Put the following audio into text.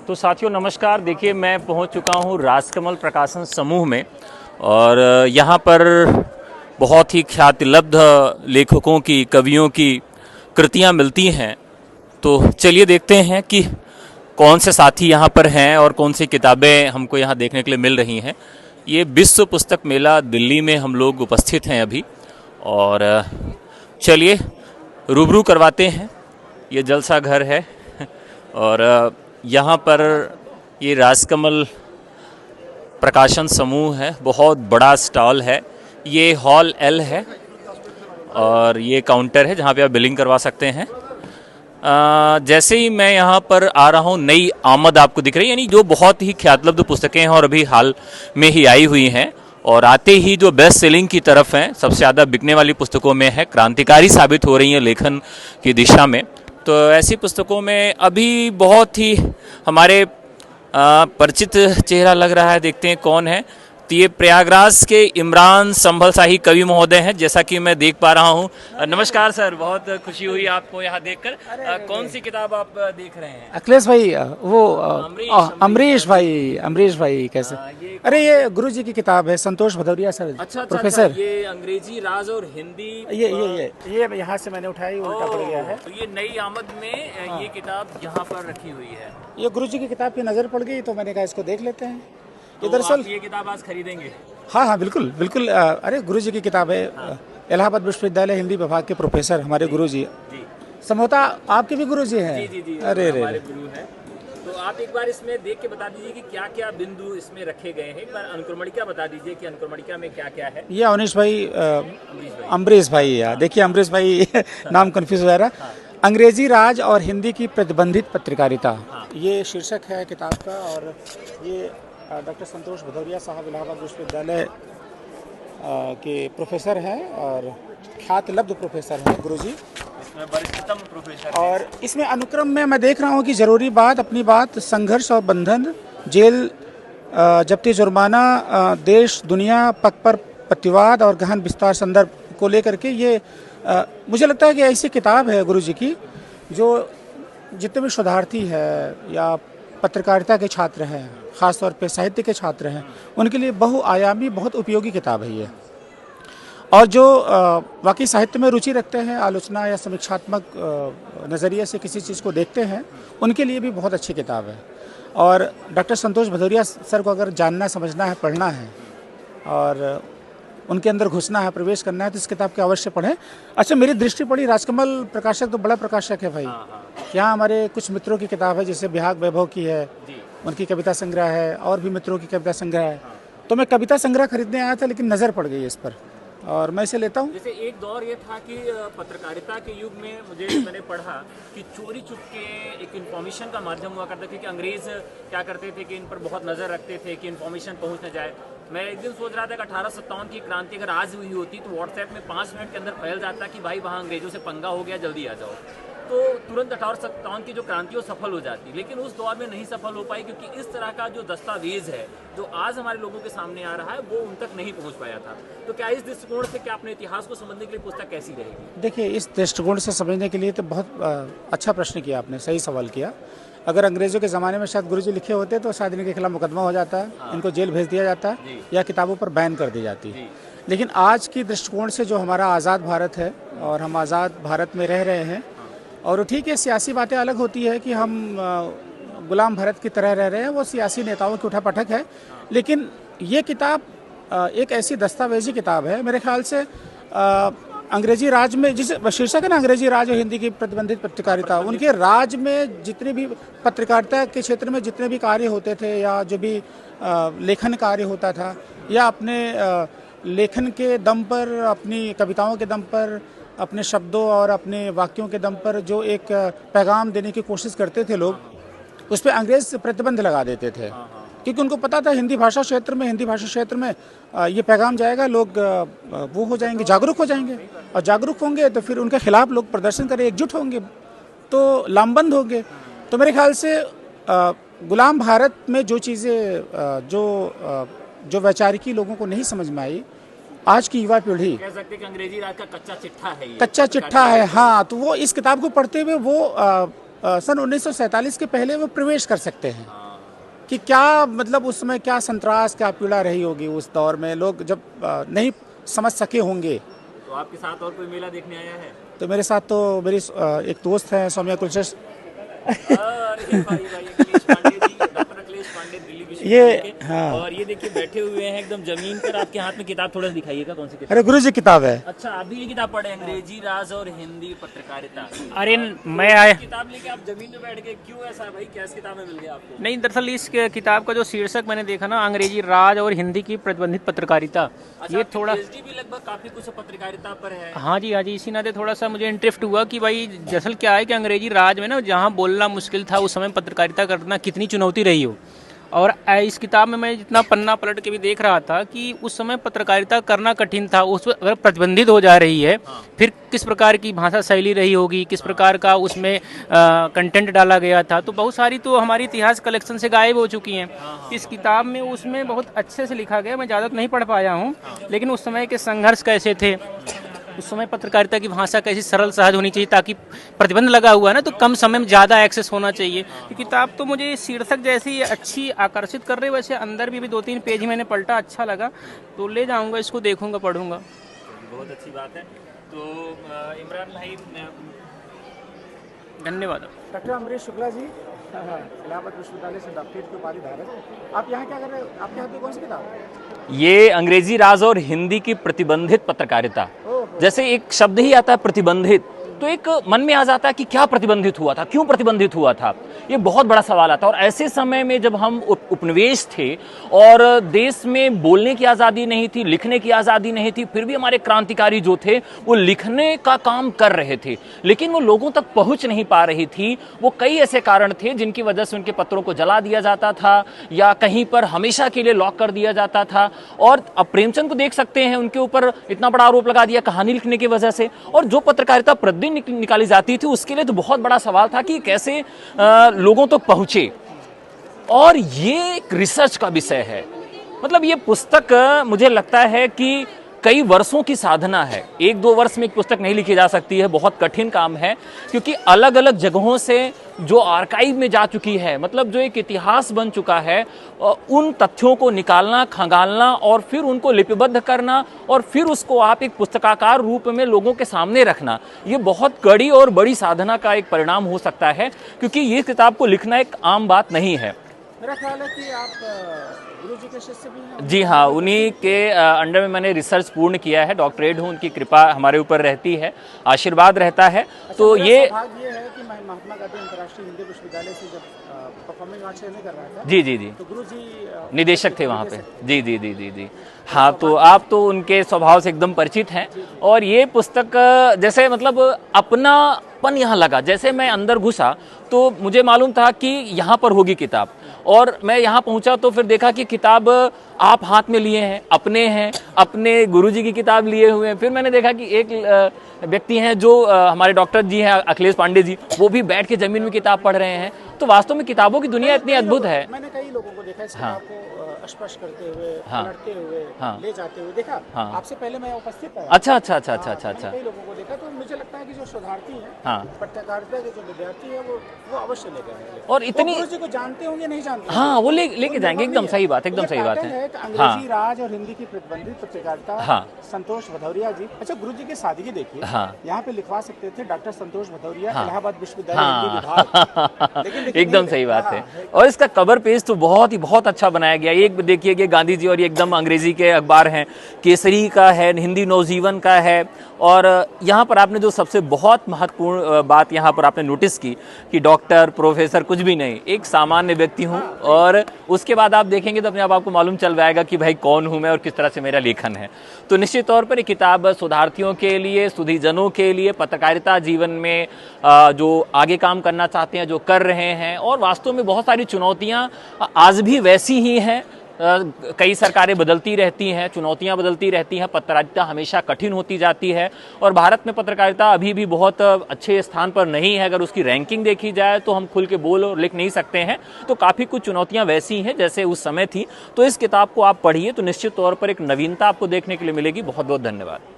तो साथियों नमस्कार। देखिए मैं पहुंच चुका हूं राजकमल प्रकाशन समूह में और यहां पर बहुत ही ख्यातिलब्ध लेखकों की, कवियों की कृतियां मिलती हैं। तो चलिए देखते हैं कि कौन से साथी यहां पर हैं और कौन सी किताबें हमको यहां देखने के लिए मिल रही हैं। ये विश्व पुस्तक मेला दिल्ली में हम लोग उपस्थित हैं अभी, और चलिए रूबरू करवाते हैं। ये जलसा घर है और यहाँ पर ये राजकमल प्रकाशन समूह है। बहुत बड़ा स्टॉल है। ये हॉल एल है और ये काउंटर है जहाँ पे आप बिलिंग करवा सकते हैं। जैसे ही मैं यहाँ पर आ रहा हूँ, नई आमद आपको दिख रही है, यानी जो बहुत ही ख्यातलब्ध पुस्तकें हैं और अभी हाल में ही आई हुई हैं, और आते ही जो बेस्ट सेलिंग की तरफ हैं, सबसे ज़्यादा बिकने वाली पुस्तकों में है, क्रांतिकारी साबित हो रही हैं लेखन की दिशा में। तो ऐसी पुस्तकों में अभी बहुत ही हमारे परिचित चेहरा लग रहा है। देखते हैं कौन है। तो ये प्रयागराज के इमरान संभल शाही कवि महोदय हैं, जैसा कि मैं देख पा रहा हूँ। नमस्कार सर, बहुत खुशी हुई आपको यहाँ देखकर। कौन सी किताब आप देख रहे हैं? अखिलेश भाई, वो अमरीश भाई कैसे? अरे ये गुरु जी की किताब है, संतोष भदौरिया सर। अच्छा, प्रोफेसर। ये अंग्रेजी राज और हिंदी। ये यहाँ से मैंने उठाई, उल्टा पड़ गया है। तो ये नई आमद में ये किताब यहाँ पर रखी हुई है। ये गुरु जी की किताब की नज़र पड़ गई तो मैंने कहा इसको देख लेते हैं। तो दरअसल ये किताब आज खरीदेंगे? हाँ, बिल्कुल बिल्कुल। अरे गुरु जी की किताब है। इलाहाबाद विश्वविद्यालय हिंदी विभाग के प्रोफेसर हमारे गुरु जी। संभवतः आपके भी गुरु जी हैं। जी, अरे हमारे गुरु हैं। तो आप एक बार इसमें देख के बता दीजिए कि क्या क्या बिंदु इसमें रखे गए हैं। एक बार अनुक्रमणिका बता दीजिए कि अनुक्रमणिका में क्या क्या है। ये अवनीश भाई, अमरीश भाई यार, देखिए अमरीश भाई नाम कंफ्यूज हो जा रहा। अंग्रेजी राज और हिंदी की प्रतिबंधित पत्रकारिता, ये शीर्षक है किताब का। और ये डॉक्टर संतोष भदौरिया साहब इलाहाबाद विश्वविद्यालय के प्रोफेसर हैं और ख्यातिलब्ध प्रोफेसर हैं गुरुजी। इसमें वरिष्ठतम प्रोफेसर हैं। और इसमें अनुक्रम में मैं देख रहा हूँ कि जरूरी बात, अपनी बात, संघर्ष और बंधन, जेल, जब्ती, जुर्माना, देश दुनिया, पक पर प्रतिवाद और गहन विस्तार संदर्भ को लेकर के ये मुझे लगता है कि ऐसी किताब है गुरुजी की जो जितने भी शोधार्थी है या पत्रकारिता के छात्र हैं, ख़ासतौर पे साहित्य के छात्र हैं, उनके लिए बहुआयामी, बहुत उपयोगी किताब है ये। और जो वाकई साहित्य में रुचि रखते हैं, आलोचना या समीक्षात्मक नज़रिए से किसी चीज़ को देखते हैं, उनके लिए भी बहुत अच्छी किताब है। और डॉक्टर संतोष भदौरिया सर को अगर जानना, समझना है, पढ़ना है और उनके अंदर घुसना है, प्रवेश करना है, तो इस किताब को अवश्य पढ़ें। अच्छा, मेरी दृष्टि पड़ी, राजकमल प्रकाशक तो बड़ा प्रकाशक है भाई। यहाँ हमारे कुछ मित्रों की किताब है, जैसे बिहाग वैभव की है, उनकी कविता संग्रह है, और भी मित्रों की कविता संग्रह है। तो मैं कविता संग्रह खरीदने आया था, लेकिन नज़र पड़ गई इस पर और मैं इसे लेता हूँ। जैसे एक दौर ये था कि पत्रकारिता के युग में मैंने पढ़ा कि चोरी चुपके एक इन्फॉर्मेशन का माध्यम हुआ करता था, कि अंग्रेज़ क्या करते थे कि इन पर बहुत नज़र रखते थे कि इन्फॉर्मेशन पहुँच न जाए। मैं एक दिन सोच रहा था कि 1857 की क्रांति अगर आज हुई होती तो व्हाट्सएप में 5 मिनट के अंदर फैल जाता कि भाई वहाँ अंग्रेजों से पंगा हो गया, जल्दी आ जाओ, तो तुरंत 1857 की जो क्रांति वो सफल हो जाती। लेकिन उस दौर में नहीं सफल हो पाई, क्योंकि इस तरह का जो दस्तावेज है जो आज हमारे लोगों के सामने आ रहा है वो उन तक नहीं पहुंच पाया था। तो क्या इस दृष्टिकोण से क्या अपने इतिहास को समझने के लिए पुस्तक कैसी रहेगी? देखिए, इस दृष्टिकोण से समझने के लिए तो बहुत अच्छा प्रश्न किया आपने, सही सवाल किया। अगर अंग्रेज़ों के ज़माने में शायद गुरुजी लिखे होते तो शायद इनके खिलाफ मुकदमा हो जाता है, इनको जेल भेज दिया जाता या किताबों पर बैन कर दी जाती। लेकिन आज की दृष्टिकोण से जो हमारा आज़ाद भारत है और हम आज़ाद भारत में रह रहे हैं, और ठीक है, सियासी बातें अलग होती है कि हम गुलाम भारत की तरह रह रहे हैं, वो सियासी नेताओं की उठापटक है। लेकिन ये किताब एक ऐसी दस्तावेजी किताब है, मेरे ख्याल से अंग्रेजी राज में, जिसे शीर्षक है ना अंग्रेजी राज और हिंदी की प्रतिबंधित पत्रकारिता, उनके राज में जितने भी पत्रकारिता के क्षेत्र में जितने भी कार्य होते थे या जो भी लेखन कार्य होता था, या अपने लेखन के दम पर, अपनी कविताओं के दम पर, अपने शब्दों और अपने वाक्यों के दम पर जो एक पैगाम देने की कोशिश करते थे लोग, उस पर अंग्रेज प्रतिबंध लगा देते थे, क्योंकि उनको पता था हिंदी भाषा क्षेत्र में ये पैगाम जाएगा, लोग वो हो जाएंगे, जागरूक हो जाएंगे, और जागरूक होंगे तो फिर उनके खिलाफ लोग प्रदर्शन करें, एकजुट होंगे, तो लामबंद होंगे। तो मेरे ख्याल से गुलाम भारत में जो चीज़ें जो वैचारिकी लोगों को नहीं समझ में आई, आज की युवा पीढ़ी कह सकते हैं कि अंग्रेजी राज का कच्चा चिट्ठा है ये। कच्चा चिट्ठा है। हाँ, तो वो इस किताब को पढ़ते हुए वो सन 1947 के पहले वो प्रवेश कर सकते हैं कि क्या मतलब उस समय क्या संतरास क्या पीड़ा रही होगी उस दौर में, लोग जब नहीं समझ सके होंगे। तो आपके साथ और कोई मेला देखने आया है? तो मेरे साथ तो मेरी एक दोस्त है सौम्या कुलश्रेष्ठ, अरे भाई अखिलेश पांडे जी, डॉक्टर अखिलेश पांडे दिल्ली ये विश्वविद्यालय के। हाँ। और ये देखिए बैठे हुए हैं एकदम जमीन पर। आपके हाथ में किताब थोड़ा सा दिखाइएगा, कौन सी किताब? अरे गुरु जी किताब है। अच्छा, आप भी ये किताब पढ़े, अंग्रेजी राज और हिंदी पत्रकारिता? अरे मैं आया किताब लेके आप जमीन पे बैठ गए, क्यों ऐसा भाई? क्या किताब में मिल गया आपको? नहीं, दरअसल इस किताब का जो शीर्षक मैंने देखा ना, अंग्रेजी राज और हिंदी की प्रतिबंधित पत्रकारिता, अच्छा, ये आपकी थोड़ा PhD भी लगभग काफी कुछ पत्रकारिता पर है। हाँ जी, इसी नाते थोड़ा सा मुझे इंटरेस्ट हुआ कि भाई दरअसल क्या है कि अंग्रेजी राज में ना जहाँ बोलना मुश्किल था उस समय पत्रकारिता करना कितनी चुनौती रही हो। और इस किताब में मैं जितना पन्ना पलट के भी देख रहा था कि उस समय पत्रकारिता करना कठिन था, उस अगर प्रतिबंधित हो जा रही है फिर किस प्रकार की भाषा शैली रही होगी, किस प्रकार का उसमें कंटेंट डाला गया था, तो बहुत सारी तो हमारी इतिहास कलेक्शन से गायब हो चुकी हैं। इस किताब में उसमें बहुत अच्छे से लिखा गया, मैं ज़्यादा तो नहीं पढ़ पाया हूँ, लेकिन उस समय के संघर्ष कैसे थे, उस समय पत्रकारिता की भाषा कैसी सरल सहज होनी चाहिए, ताकि प्रतिबंध लगा हुआ है ना तो कम समय में ज़्यादा एक्सेस होना चाहिए। ये किताब तो मुझे शीर्षक जैसी अच्छी आकर्षित कर रही, वैसे अंदर भी 2-3 पेज ही मैंने पलटा, अच्छा लगा तो ले जाऊंगा, इसको देखूंगा, पढ़ूंगा। बहुत अच्छी बात है। तो इमरान भाई, धन्यवाद। डॉक्टर अमरीश शुक्ला जी, इलाहाबाद विश्वविद्यालय से डॉक्टरेट की उपाधि धारक। आप यहाँ क्या कर रहे हो? आपके हाथ में कौन सी किताब है? ये अंग्रेजी राज और हिंदी की प्रतिबंधित पत्रकारिता। जैसे एक शब्द ही आता है प्रतिबंधित, तो एक मन में आ जाता है कि क्या प्रतिबंधित हुआ था, क्यों प्रतिबंधित हुआ था, ये बहुत बड़ा सवाल आता है। और ऐसे समय में जब हम उपनिवेश थे और देश में बोलने की आज़ादी नहीं थी, लिखने की आज़ादी नहीं थी, फिर भी हमारे क्रांतिकारी जो थे वो लिखने का काम कर रहे थे, लेकिन वो लोगों तक पहुंच नहीं पा रही थी। वो कई ऐसे कारण थे जिनकी वजह से उनके पत्रों को जला दिया जाता था या कहीं पर हमेशा के लिए लॉक कर दिया जाता था। और अब प्रेमचंद को देख सकते हैं, उनके ऊपर इतना बड़ा आरोप लगा दिया कहानी लिखने की वजह से। और जो पत्रकारिता प्रतिदिन निकाली जाती थी उसके लिए तो बहुत बड़ा सवाल था कि कैसे लोगों तक पहुंचे। और ये एक रिसर्च का विषय है, मतलब ये पुस्तक मुझे लगता है कि कई वर्षों की साधना है। 1-2 वर्ष में एक पुस्तक नहीं लिखी जा सकती है, बहुत कठिन काम है, क्योंकि अलग अलग जगहों से जो आर्काइव में जा चुकी है, मतलब जो एक इतिहास बन चुका है, उन तथ्यों को निकालना, खंगालना और फिर उनको लिपिबद्ध करना और फिर उसको आप एक पुस्तकाकार रूप में लोगों के सामने रखना, ये बहुत कड़ी और बड़ी साधना का एक परिणाम हो सकता है, क्योंकि ये किताब को लिखना एक आम बात नहीं है। मेरा ख्याल है कि आप गुरु जी के शिष्य भी हैं। जी हाँ, उन्हीं के अंडर में मैंने रिसर्च पूर्ण किया है, डॉक्टरेट हूँ, उनकी कृपा हमारे ऊपर रहती है, आशीर्वाद रहता है। तो मेरा ये सौभाग्य है कि मैं महात्मा गांधी अंतर्राष्ट्रीय हिंदी विश्वविद्यालय से जब परफॉर्मिंग आर्ट्स में कर रहा था, जी जी जी तो गुरु जी निदेशक थे वहाँ पे। जी जी जी जी जी हाँ, तो आप तो उनके स्वभाव से एकदम परिचित हैं। और ये पुस्तक जैसे मतलब अपनापन यहाँ लगा, जैसे मैं अंदर घुसा तो मुझे मालूम था कि यहाँ पर होगी किताब, और मैं यहाँ पहुँचा तो फिर देखा कि किताब आप हाथ में लिए हैं, अपने गुरुजी की किताब लिए हुए हैं। फिर मैंने देखा कि एक व्यक्ति हैं जो हमारे डॉक्टर जी हैं अखिलेश पांडे जी, वो भी बैठ के जमीन में किताब पढ़ रहे हैं। तो वास्तव में किताबों की दुनिया इतनी अद्भुत है। मैंने कई लोगों को देखा इस किताब को स्पर्श करते हुए, पलटते हुए, ले जाते हुए देखा। आपसे पहले मैं उपस्थित था। अच्छा अच्छा अच्छा अच्छा अच्छा अच्छा। कई लोगों को देखा, तो मुझे लगता है कि जो शोधार्थी हैं, पत्रकारिता के जो विद्यार्थी हैं, वो अवश्य लेकर आएंगे। और इतनी गुरु जी को जानते होंगे, नहीं जानते? हाँ, वो लेके जाएंगे। एकदम सही बात, एकदम सही बात है। अंग्रेजी राज और हिंदी की प्रतिबंधित पत्रकारिता, संतोष भदौरिया जी। अच्छा, गुरु जी की सादगी देखिए, यहाँ पे लिखवा सकते थे डॉक्टर संतोष भदौरिया, इलाहाबाद विश्वविद्यालय हिंदी विभाग। एकदम सही बात है। और इसका कवर पेज तो बहुत अच्छा बनाया गया। एक देखिए कि गांधी जी, और ये एकदम अंग्रेजी के अखबार हैं, केसरी का है, हिंदी नवजीवन का है। और यहाँ पर आपने जो सबसे बहुत महत्वपूर्ण बात यहाँ पर आपने नोटिस की कि डॉक्टर, प्रोफेसर कुछ भी नहीं, एक सामान्य व्यक्ति हूँ। और उसके बाद आप देखेंगे तो अपने आप आपको मालूम चल जाएगा कि भाई कौन हूँ मैं और किस तरह से मेरा लेखन है। तो निश्चित तौर पर ये किताब शोधार्थियों के लिए, सुधीजनों के लिए, पत्रकारिता जीवन में जो आगे काम करना चाहते हैं, जो कर रहे हैं, और वास्तव में बहुत सारी चुनौतियाँ आज भी वैसी ही हैं। कई सरकारें बदलती रहती हैं, चुनौतियां बदलती रहती हैं, पत्रकारिता हमेशा कठिन होती जाती है। और भारत में पत्रकारिता अभी भी बहुत अच्छे स्थान पर नहीं है। अगर उसकी रैंकिंग देखी जाए तो हम खुल के बोल और लिख नहीं सकते हैं। तो काफ़ी कुछ चुनौतियां वैसी हैं जैसे उस समय थी। तो इस किताब को आप पढ़िए तो निश्चित तौर पर एक नवीनता आपको देखने के लिए मिलेगी। बहुत बहुत धन्यवाद।